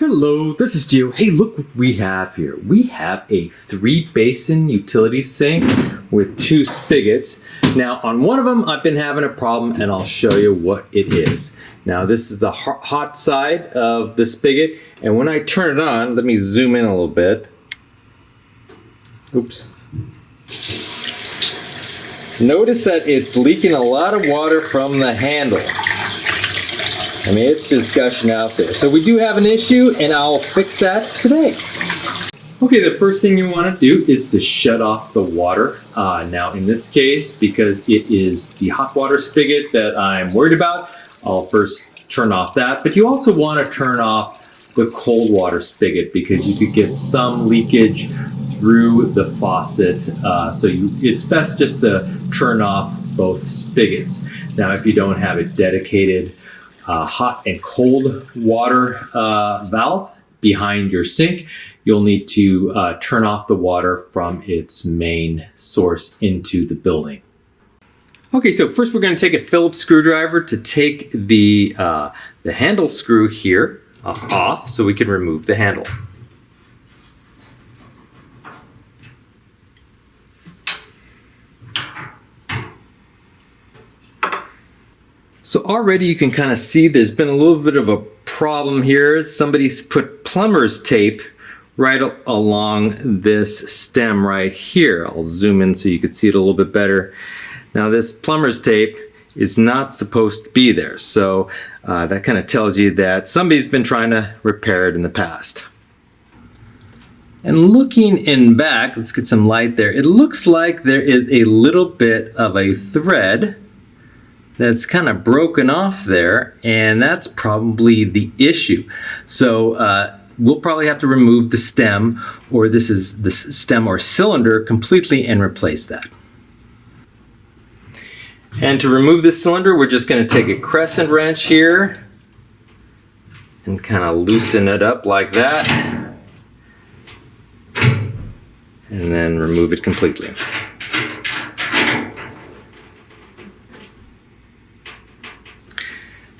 Hello, this is Gio. Hey, look what we have here. We have a 3-basin utility sink with 2 spigots. Now, on one of them, I've been having a problem, and I'll show you what it is. Now, this is the hot side of the spigot, and when I turn it on, let me zoom in a little bit. Oops. Notice that it's leaking a lot of water from the handle. I mean, it's just gushing out there. So we do have an issue, and I'll fix that today. Okay, the first thing you want to do is to shut off the water. Now, in this case, because it is the hot water spigot that I'm worried about, I'll first turn off that. But you also want to turn off the cold water spigot because you could get some leakage through the faucet. It's best just to turn off both spigots. Now, if you don't have a dedicated hot and cold water valve behind your sink, you'll need to turn off the water from its main source into the building. Okay, so first we're going to take a Phillips screwdriver to take the handle screw here off so we can remove the handle. So already you can kind of see there's been a little bit of a problem here. Somebody's put plumber's tape right along this stem right here. I'll zoom in so you can see it a little bit better. Now this plumber's tape is not supposed to be there. So that kind of tells you that somebody's been trying to repair it in the past. And looking in back, let's get some light there. It looks like there is a little bit of a thread that's kind of broken off there, and that's probably the issue. So we'll probably have to remove the stem, or this is the stem or cylinder completely, and replace that. And to remove this cylinder, we're just going to take a crescent wrench here and kind of loosen it up like that, and then remove it completely.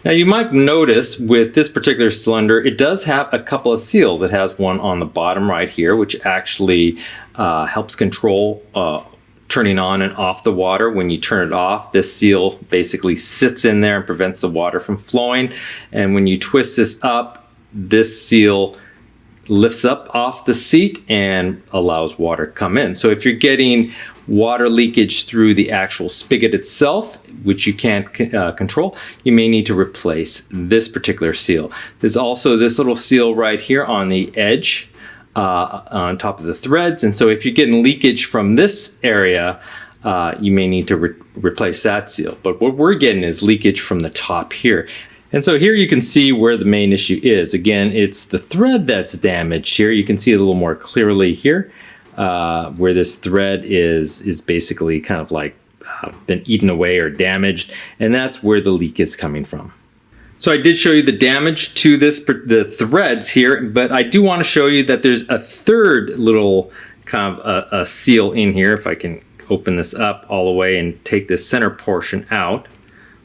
Now you might notice with this particular cylinder, it does have a couple of seals. It has one on the bottom right here, which actually helps control turning on and off the water. When you turn it off, this seal basically sits in there and prevents the water from flowing. And when you twist this up, this seal lifts up off the seat and allows water to come in. So if you're getting water leakage through the actual spigot itself, which you can't control, you may need to replace this particular seal. There's also this little seal right here on the edge on top of the threads, and so if you're getting leakage from this area, you may need to replace that seal. But what we're getting is leakage from the top here. And so here you can see where the main issue is. Again, it's the thread that's damaged here. You can see it a little more clearly here, where this thread is basically kind of like been eaten away or damaged, and that's where the leak is coming from. So I did show you the damage to the threads here, but I do want to show you that there's a third little kind of a seal in here. If I can open this up all the way and take this center portion out,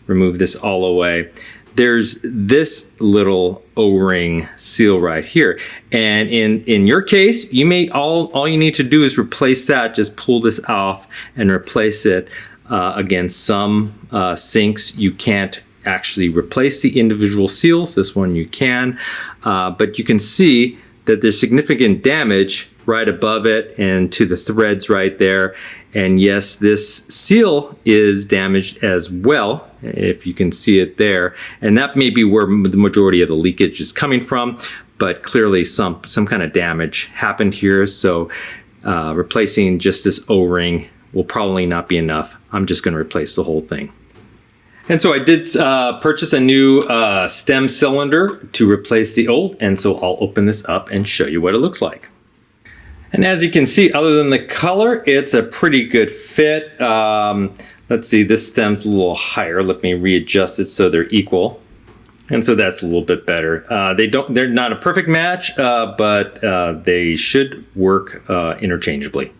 remove this all the way. There's this little O-ring seal right here, and in your case, you may all you need to do is replace that. Just pull this off and replace it. Again, some sinks you can't actually replace the individual seals. This one you can, but you can see that there's significant damage right above it and to the threads right there. And yes, this seal is damaged as well, if you can see it there. And that may be where the majority of the leakage is coming from, but clearly some kind of damage happened here. So replacing just this O-ring will probably not be enough. I'm just going to replace the whole thing. And so I did purchase a new stem cylinder to replace the old, and so I'll open this up and show you what it looks like. And as you can see, other than the color, it's a pretty good fit. Let's see, this stem's a little higher. Let me readjust it so they're equal. And so that's a little bit better. They're not a perfect match, but they should work interchangeably.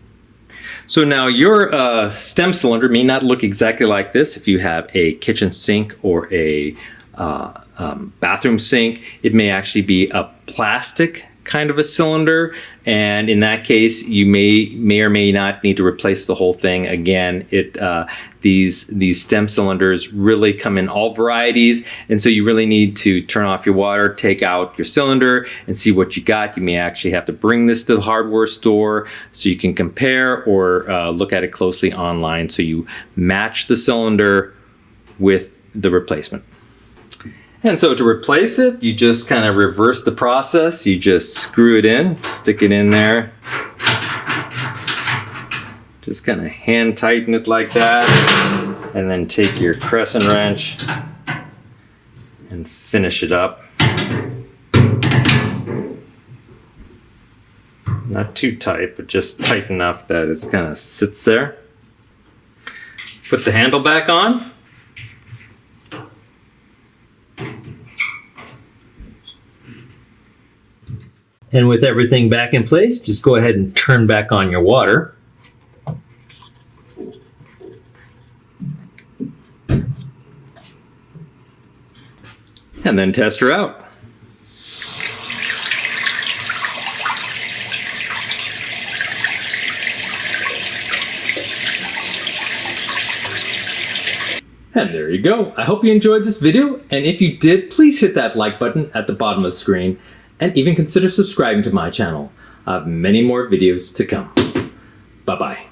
So now your stem cylinder may not look exactly like this if you have a kitchen sink or a bathroom sink. It may actually be a plastic kind of a cylinder, and in that case you may or may not need to replace the whole thing again. These stem cylinders really come in all varieties, and so you really need to turn off your water, take out your cylinder, and see what you got. You may actually have to bring this to the hardware store so you can compare, or look at it closely online so you match the cylinder with the replacement. And so to replace it, you just kind of reverse the process. You just screw it in, stick it in there. Just kind of hand tighten it like that. And then take your crescent wrench and finish it up. Not too tight, but just tight enough that it kind of sits there. Put the handle back on. And with everything back in place, just go ahead and turn back on your water. And then test her out. And there you go. I hope you enjoyed this video, and if you did, please hit that like button at the bottom of the screen, and even consider subscribing to my channel. I have many more videos to come. Bye-bye.